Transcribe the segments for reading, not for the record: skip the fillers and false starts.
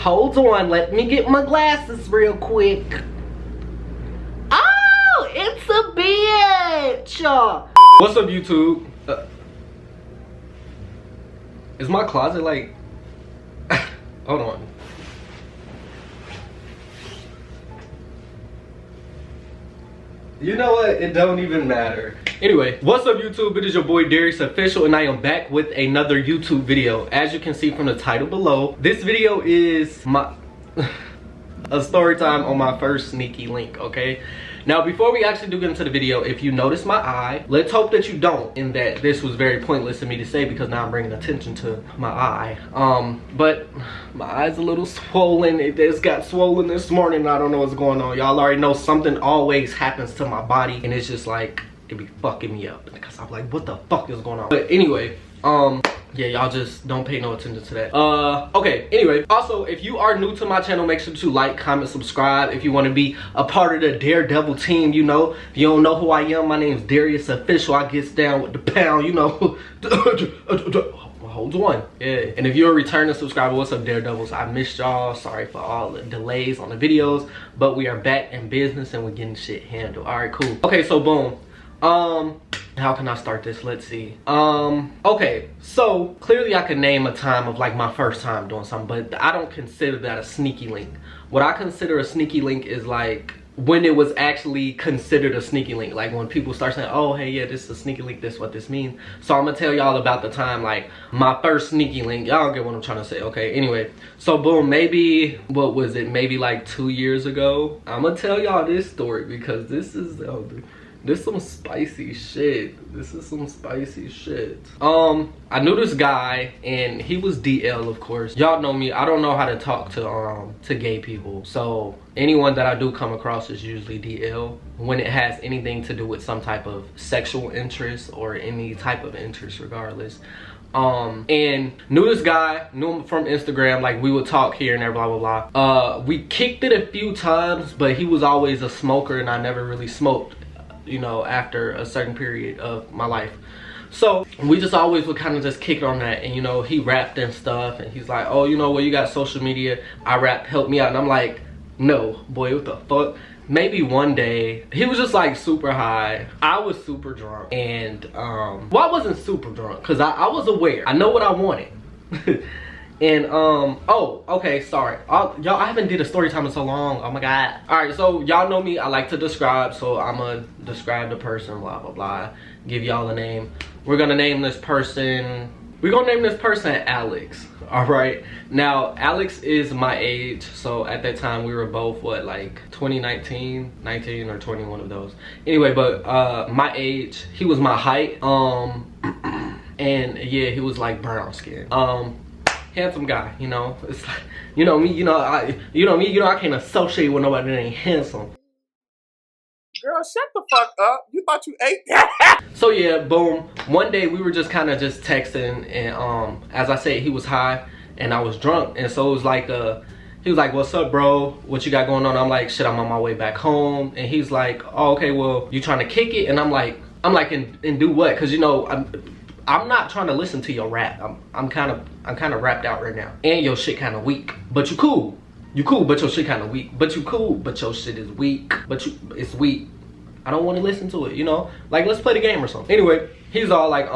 Hold on, let me get my glasses real quick. Oh, it's a bitch. What's up, YouTube? Is my closet like... Hold on. You know what? It don't even matter. Anyway, what's up, YouTube? It is your boy DarriusOfficiall, and I am back with another YouTube video. As you can see from the title below, this video is my a story time on my first sneaky link, okay? Now, before we actually do get into the video, if you notice my eye, let's hope that you don't, and that this was very pointless of me to say because now I'm bringing attention to my eye. But my eye's a little swollen. It just got swollen this morning. I don't know what's going on. Y'all already know something always happens to my body, and it's just like, it be fucking me up because I'm like, what the fuck is going on? But anyway, yeah, y'all just don't pay no attention to that. Okay, anyway, also, if you are new to my channel, make sure to like, comment, subscribe. If you want to be a part of the Daredevil team, you know. If you don't know who I am, my name's DarriusOfficiall. I gets down with the pound, you know. Hold on. Yeah. And if you're a returning subscriber, what's up, Daredevils? I missed y'all. Sorry for all the delays on the videos, but we are back in business and we're getting shit handled. All right, cool. Okay, so boom. How can I start this? Let's see. Okay, so clearly I can name a time of like my first time doing something, but I don't consider that a sneaky link. What I consider a sneaky link is like when it was actually considered a sneaky link. Like when people start saying, oh, hey, yeah, this is a sneaky link, this is what this means. So I'm gonna tell y'all about the time, like my first sneaky link. Y'all get what I'm trying to say, okay? Anyway, so boom, maybe, what was it? Maybe like 2 years ago. I'm gonna tell y'all this story because this is, this some spicy shit. This is some spicy shit. I knew this guy and he was DL, of course. Y'all know me, I don't know how to talk to gay people. So anyone that I do come across is usually DL when it has anything to do with some type of sexual interest or any type of interest regardless. And knew this guy, knew him from Instagram, like we would talk here and there, blah blah blah. We kicked it a few times, but he was always a smoker and I never really smoked, you know, after a certain period of my life. So we just always would kind of just kick it on that. And you know, he rapped and stuff and he's like, oh, you know, well, you got social media, I rap, help me out. And I'm like, no, boy, what the fuck? Maybe one day he was just like super high, I was super drunk, and well, I wasn't super drunk because I was aware, I know what I wanted. And oh, okay, sorry, y'all, I haven't did a story time in so long. Oh my god. All right, so y'all know me, I like to describe, so I'm gonna describe the person, blah blah blah, give y'all a name. We're gonna name this person Alex. All right, now Alex is my age, so at that time we were both what, like 19 or 20, one of those. Anyway, but my age, he was my height, and yeah, he was like brown skin, handsome guy, you know. It's like, you know me, I can't associate with nobody that ain't handsome. Girl, shut the fuck up. You thought you ate that? So yeah, boom. One day we were just kind of just texting, and as I said, he was high and I was drunk, and so it was like he was like, what's up, bro? What you got going on? I'm like, shit, I'm on my way back home. And he's like, oh, okay, well, you trying to kick it? And I'm like, and do what? Cause you know, I'm not trying to listen to your rap. I'm kind of rapped out right now, and your shit kind of weak. But you cool. You cool, but your shit kind of weak. But you cool, but your shit is weak. But it's weak. I don't want to listen to it, you know? Like, let's play the game or something. Anyway, he's all like,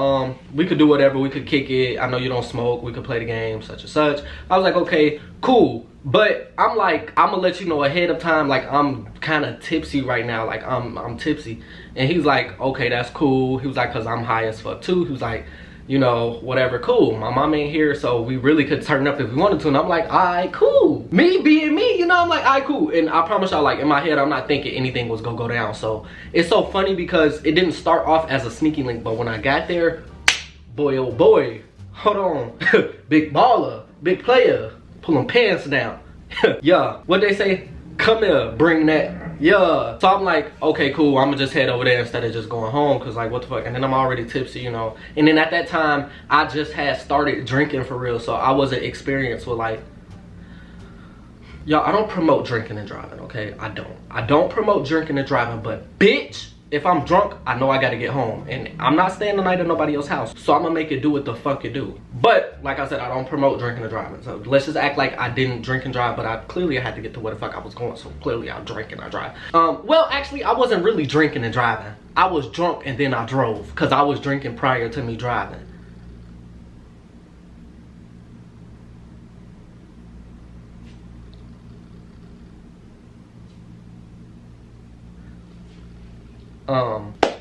we could do whatever. We could kick it. I know you don't smoke. We could play the game, such and such. I was like, okay, cool. But I'm like, I'm gonna let you know ahead of time, like I'm kind of tipsy right now. Like I'm tipsy. And he's like, okay, that's cool. He was like, cause I'm high as fuck too. He was like, you know, whatever, cool. My mom ain't here, so we really could turn up if we wanted to. And I'm like, all right, cool. Me being me, you know, I'm like, all right, cool. And I promise y'all, like, in my head, I'm not thinking anything was gonna go down. So it's so funny because it didn't start off as a sneaky link, but when I got there, boy, oh boy, hold on. Big baller, big player, pulling pants down. Yeah, what they say? Come here, bring that. Yeah. So I'm like, okay, cool, I'm gonna just head over there instead of just going home, because like, what the fuck? And then I'm already tipsy, you know. And then at that time, I just had started drinking for real, so I wasn't experienced with like, y'all, I don't promote drinking and driving, okay? I don't promote drinking and driving, but bitch, if I'm drunk, I know I gotta get home. And I'm not staying the night at nobody else's house. So I'm gonna make it do what the fuck it do. But, like I said, I don't promote drinking and driving. So let's just act like I didn't drink and drive, but I had to get to where the fuck I was going. So clearly I drank and I drive. Well, actually, I wasn't really drinking and driving. I was drunk and then I drove. Because I was drinking prior to me driving.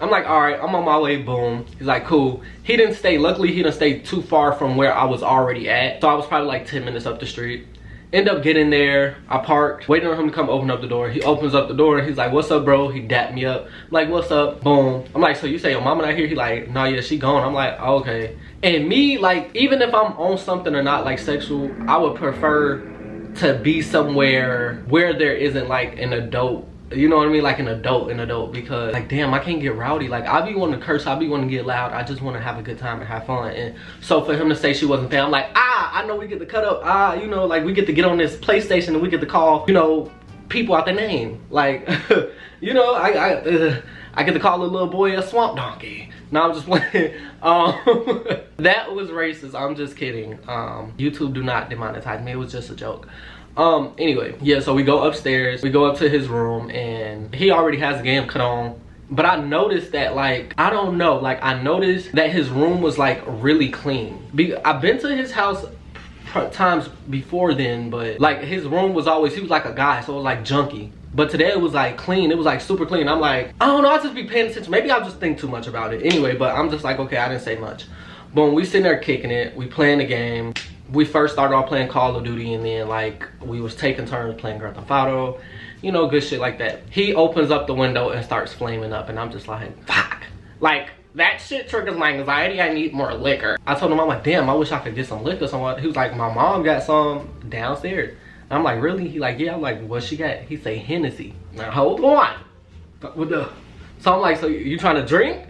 I'm like, all right, I'm on my way, boom. He's like, cool. He didn't stay, luckily he didn't stay too far from where I was already at. So I was probably like 10 minutes up the street. End up getting there, I parked, waiting on him to come open up the door. He opens up the door and he's like, what's up, bro? He dapped me up. I'm like, what's up? Boom. I'm like, so you say your mama not here? He like, no, yeah, she gone. I'm like, oh, okay. And me, like, even if I'm on something or not like sexual, I would prefer to be somewhere where there isn't like an adult. You know what I mean? Like an adult, because like, damn, I can't get rowdy. Like, I be wanting to curse, I be wanting to get loud. I just want to have a good time and have fun. And so for him to say she wasn't there, I'm like, I know we get to cut up. You know, like we get to get on this PlayStation and we get to call, you know, people out their name. Like, you know, I get to call a little boy a swamp donkey. No, I'm just playing. That was racist. I'm just kidding. YouTube do not demonetize me. It was just a joke. Anyway, yeah, so we go upstairs, we go up to his room, and he already has the game cut on. But I noticed that, like, I don't know, like, I noticed that his room was like really clean. I've been to his house times before then, but like his room was always, he was like a guy, so it was like junky. But today it was like clean, it was like super clean. I'm like, I don't know, I'll just be paying attention. Maybe I'll just think too much about it. Anyway, but I'm just like, okay, I didn't say much. Boom, we sitting there kicking it, we playing the game. We first started off playing Call of Duty, and then like we was taking turns playing Grand Theft Auto, you know, good shit like that. He opens up the window and starts flaming up, and I'm just like, fuck. Like, that shit triggers my anxiety. I need more liquor. I told him, I'm like, damn, I wish I could get some liquor somewhere. He was like, my mom got some downstairs. And I'm like, really? He like, yeah. I'm like, what she got? He say Hennessy. Now hold on. So I'm like, so you trying to drink?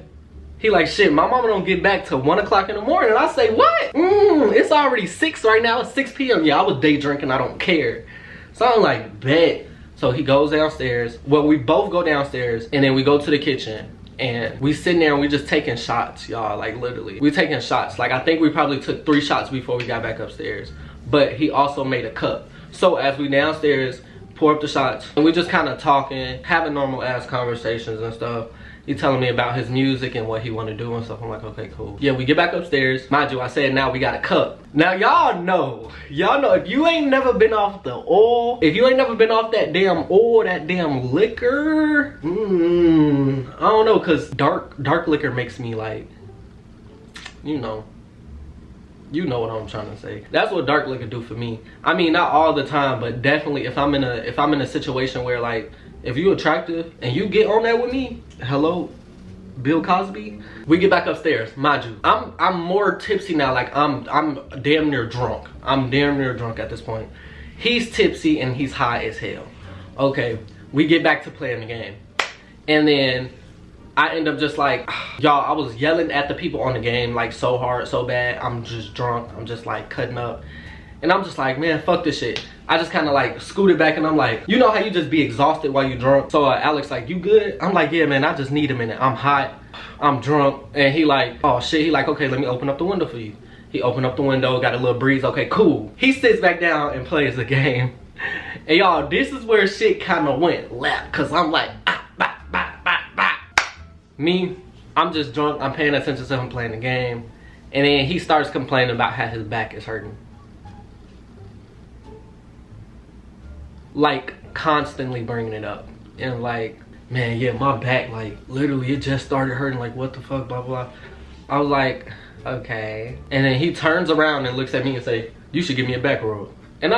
He like, shit, my mama don't get back till 1 o'clock in the morning. And I say, what? It's already 6 right now. It's 6 p.m. Yeah, I was day drinking. I don't care. So I'm like, bet. So he goes downstairs. Well, we both go downstairs, and then we go to the kitchen. And we sitting there and we just taking shots, y'all. Like, literally. We taking shots. Like, I think we probably took 3 shots before we got back upstairs. But he also made a cup. So as we downstairs, pour up the shots. And we just kind of talking, having normal ass conversations and stuff. He telling me about his music and what he want to do and stuff. I'm like, okay, cool. Yeah, we get back upstairs. Mind you, I said now we got a cup. Now y'all know if you ain't never been off the oil, if you ain't never been off that damn oil, that damn liquor, I don't know, cause dark liquor makes me like, you know what I'm trying to say. That's what dark liquor do for me. I mean, not all the time, but definitely if I'm in a situation where, like, if you attractive and you get on that with me, hello, Bill Cosby. We get back upstairs, mind you. I'm more tipsy now. Like I'm damn near drunk. I'm damn near drunk at this point. He's tipsy and he's high as hell. Okay, we get back to playing the game, and then I end up just like, y'all, I was yelling at the people on the game like so hard, so bad. I'm just drunk. I'm just like cutting up. And I'm just like, man, fuck this shit. I just kind of like scooted back and I'm like, you know how you just be exhausted while you drunk? So Alex like, you good? I'm like, yeah, man, I just need a minute. I'm hot, I'm drunk. And he like, oh shit. He like, okay, let me open up the window for you. He opened up the window, got a little breeze. Okay, cool. He sits back down and plays the game. And y'all, this is where shit kind of went left. Cause I'm like, me, I'm just drunk. I'm paying attention to him playing the game. And then he starts complaining about how his back is hurting. Like constantly bringing it up and like, man, yeah, my back, like literally it just started hurting, like what the fuck, blah blah. I was like, okay. And then he turns around and looks at me and say, you should give me a back rub. And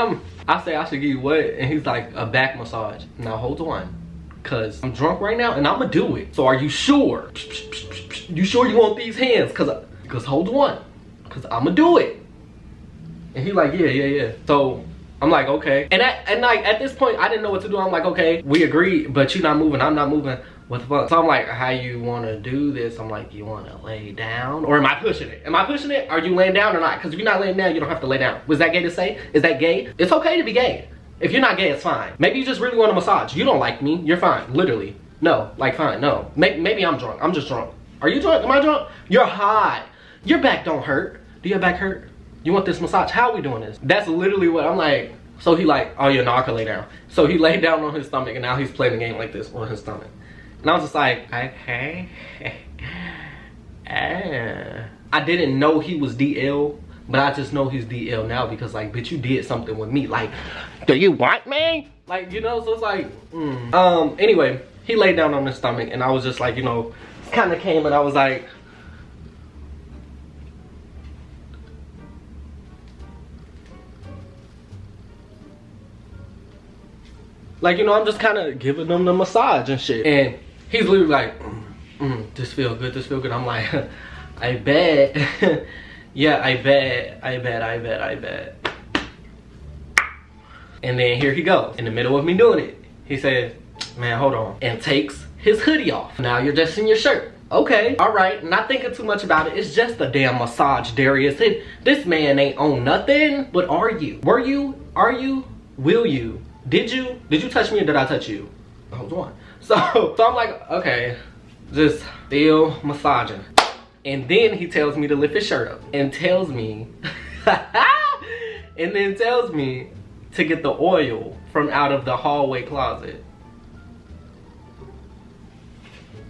I say, I should give you what? And he's like, a back massage. Now hold on, cause I'm drunk right now and I'ma do it. So are you sure? You sure you want these hands? Cause hold on, cause I'ma do it. And he like, yeah. So I'm like, okay. And like at this point, I didn't know what to do. I'm like, okay, we agreed, but you're not moving, I'm not moving. What the fuck? So I'm like, how you wanna do this? I'm like, you wanna lay down? Or am I pushing it? Am I pushing it? Are you laying down or not? Because if you're not laying down, you don't have to lay down. Was that gay to say? Is that gay? It's okay to be gay. If you're not gay, it's fine. Maybe you just really want a massage. You don't like me, you're fine, literally. No, like fine, no. Maybe I'm drunk. I'm just drunk. Are you drunk? Am I drunk? You're high. Your back don't hurt. Do your back hurt? You want this massage? How are we doing this? That's literally what I'm like. So he like, oh yeah, no, I can lay down. So he laid down on his stomach and now he's playing the game like this on his stomach. And I was just like, okay. I didn't know he was DL, but I just know he's DL now because like, bitch, you did something with me. Like, do you want me? Like, you know, so it's like, anyway, he laid down on his stomach and I was just like, you know, kind of came and I was like, you know, I'm just kind of giving them the massage and shit. And he's literally like, this feel good, this feel good. I'm like, I bet. Yeah, I bet. And then here he goes, in the middle of me doing it. He says, man, hold on. And takes his hoodie off. Now you're just in your shirt. Okay, all right, not thinking too much about it. It's just a damn massage, Darrius. This man ain't on nothing. But are you? Were you? Are you? Will you? Did you touch me or did I touch you? Hold on. So I'm like, okay, just still massaging. And then he tells me to lift his shirt up and tells me, and then tells me to get the oil from out of the hallway closet.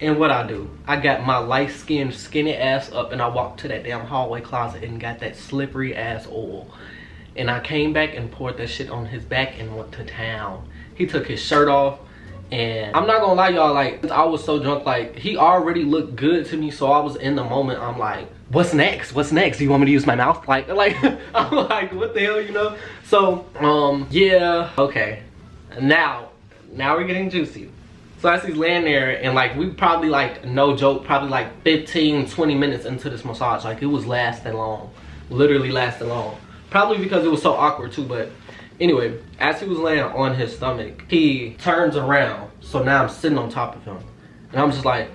And what I do, I got my light-skinned, skinny ass up and I walked to that damn hallway closet and got that slippery ass oil. And I came back and poured that shit on his back and went to town. He took his shirt off. And I'm not gonna lie, y'all, like, I was so drunk, like, he already looked good to me, so I was in the moment, I'm like, what's next? What's next? Do you want me to use my mouth? Like, I'm like, what the hell, you know? So, yeah, okay. Now we're getting juicy. So as he's laying there, and like, we probably, like, no joke, probably like 15, 20 minutes into this massage. Like, it was lasting long, literally lasting long. Probably because it was so awkward too, but anyway, as he was laying on his stomach, he turns around. So now I'm sitting on top of him. And I'm just like,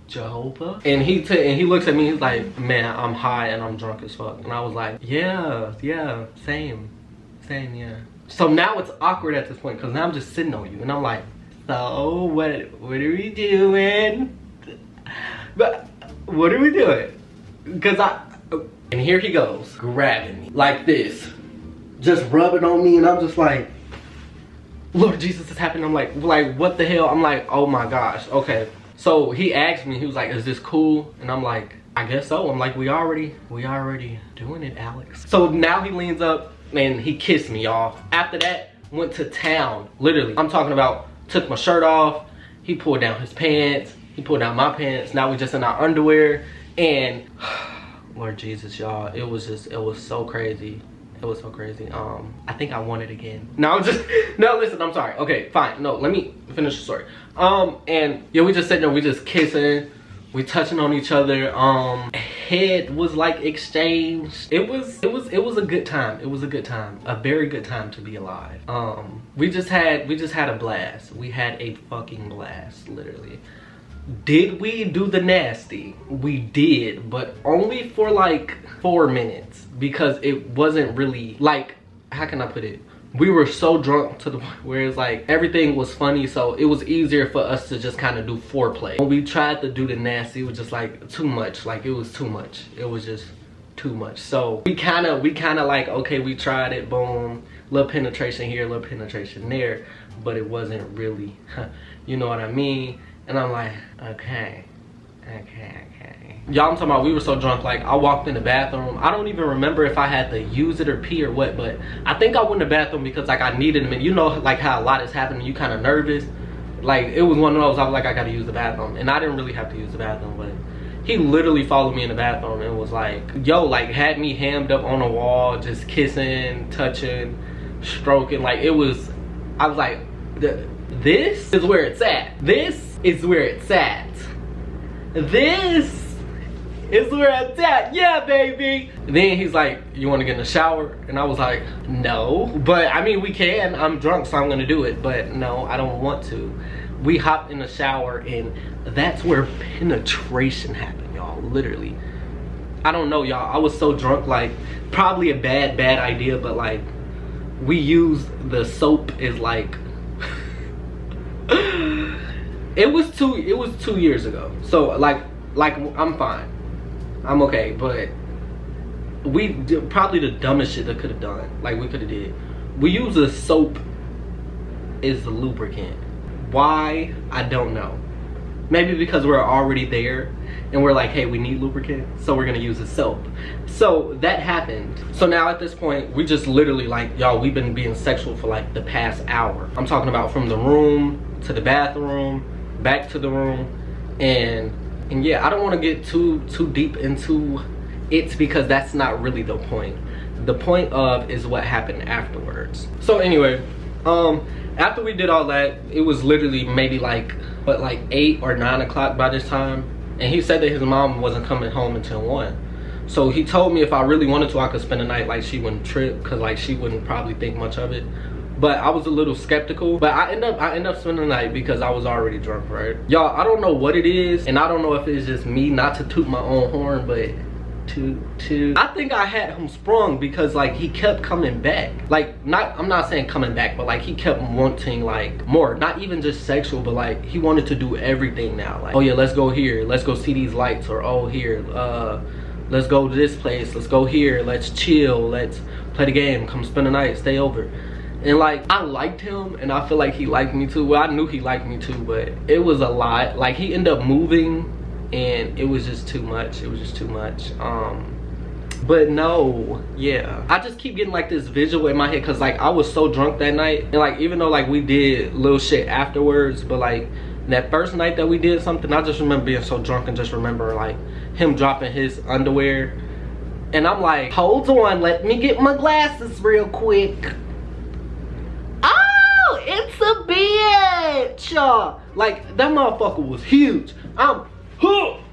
Jehovah? And he looks at me, he's like, man, I'm high and I'm drunk as fuck. And I was like, yeah, same, yeah. So now it's awkward at this point because now I'm just sitting on you. And I'm like, so what are we doing? But what are we doing? Because and here he goes, grabbing me like this, just rubbing on me, and I'm just like, Lord Jesus, it's happening. I'm like, what the hell? I'm like, oh my gosh, okay. So he asked me, he was like, is this cool? And I'm like, I guess so. I'm like, we already doing it, Alex. So now he leans up and he kissed me, y'all. After that, went to town, literally. I'm talking about, took my shirt off, he pulled down his pants, he pulled down my pants. Now we just in our underwear. And Lord Jesus, y'all, it was so crazy. It was so crazy. I think I want it again. No, listen, I'm sorry. Okay, fine. No, let me finish the story. And yeah, we just sitting there, we just kissing, we touching on each other. Head was like exchanged. It was a good time. It was a good time. A very good time to be alive. We just had a blast. We had a fucking blast, literally. Did we do the nasty? We did, but only for like 4 minutes because it wasn't really, like, how can I put it? We were so drunk to the point where it's like everything was funny, so it was easier for us to just kind of do foreplay. When we tried to do the nasty, it was just like too much. Like, it was too much. It was just too much. So we kind of like, okay, we tried it, boom, little penetration here, little penetration there, but it wasn't really, you know what I mean? And I'm like, okay. Y'all, I'm talking about, we were so drunk, like, I walked in the bathroom. I don't even remember if I had to use it or pee or what, but I think I went in the bathroom because, like, I needed a minute. You know, like, how a lot is happening, you kind of nervous. Like, it was one of those, I was like, I gotta use the bathroom. And I didn't really have to use the bathroom, but he literally followed me in the bathroom and was like, yo, like, had me hammed up on the wall, just kissing, touching, stroking. Like, it was, I was like, this is where it's at. This is where it's at. This is where it's at. Yeah, baby. And then he's like, you want to get in the shower? And I was like, no. But I mean, we can. I'm drunk, so I'm gonna do it. But no, I don't want to. We hopped in the shower, and that's where penetration happened, y'all. Literally. I don't know, y'all. I was so drunk, like, probably a bad idea, but like, we used the soap is like it was 2 years ago. So like I'm fine, I'm okay, but we did probably the dumbest shit that could have done. Like we could have did. We use a soap is the lubricant. Why? I don't know. Maybe because we're already there and we're like, hey, we need lubricant, so we're gonna use a soap. So that happened. So now at this point, we just literally like, y'all, we've been being sexual for like the past hour. I'm talking about from the room to the bathroom, back to the room, and yeah, I don't want to get too deep into it because that's not really the point. The point of is what happened afterwards. So anyway, after we did all that, it was literally maybe like 8 or 9 o'clock by this time, and he said that his mom wasn't coming home until 1. So he told me if I really wanted to, I could spend the night, like she wouldn't trip, cause like she wouldn't probably think much of it. But I was a little skeptical. But I end up spending the night because I was already drunk, right? Y'all, I don't know what it is, and I don't know if it's just me, not to toot my own horn, but I think I had him sprung because like he kept coming back. Like I'm not saying coming back, but like he kept wanting like more. Not even just sexual, but like he wanted to do everything now. Like, oh yeah, let's go here, let's go see these lights, or oh here, let's go to this place, let's go here, let's chill, let's play the game, come spend the night, stay over. And like I liked him, and I feel like he liked me too. Well, I knew he liked me too, but it was a lot. Like he ended up moving, and it was just too much. It was just too much. But no, yeah, I just keep getting like this visual in my head because like I was so drunk that night, and like even though like we did little shit afterwards, but like that first night that we did something, I just remember being so drunk and just remember like him dropping his underwear, and I'm like, hold on, let me get my glasses real quick. Oh, it's a bitch. Like that motherfucker was huge.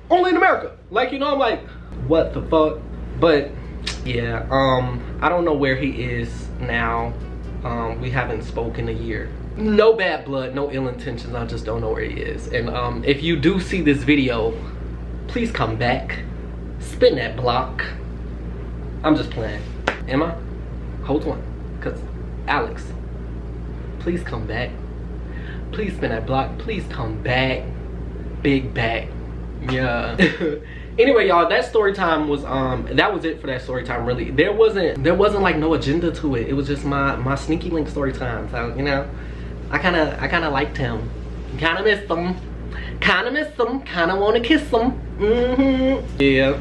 Only in America. Like, you know, I'm like, what the fuck? But yeah, I don't know where he is now. We haven't spoken in a year. No bad blood, no ill intentions, I just don't know where he is. And if you do see this video, please come back, spin that block. I'm just playing. Am I? Hold on, cause Alex, please come back. Please spin that block, please come back. Big back. Yeah. Anyway, y'all, that story time was that was it for that story time. Really, there wasn't like no agenda to it. It was just my sneaky link story time. So, you know, I kind of liked him, kind of missed him, kind of want to kiss him. Yeah,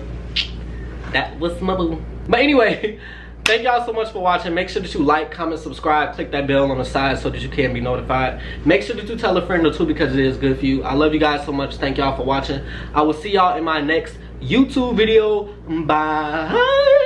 that was my boo. But anyway, thank y'all so much for watching. Make sure that you like, comment, subscribe, click that bell on the side so that you can be notified. Make sure that you tell a friend or two because it is good for you. I love you guys so much. Thank y'all for watching. I will see y'all in my next YouTube video. Bye.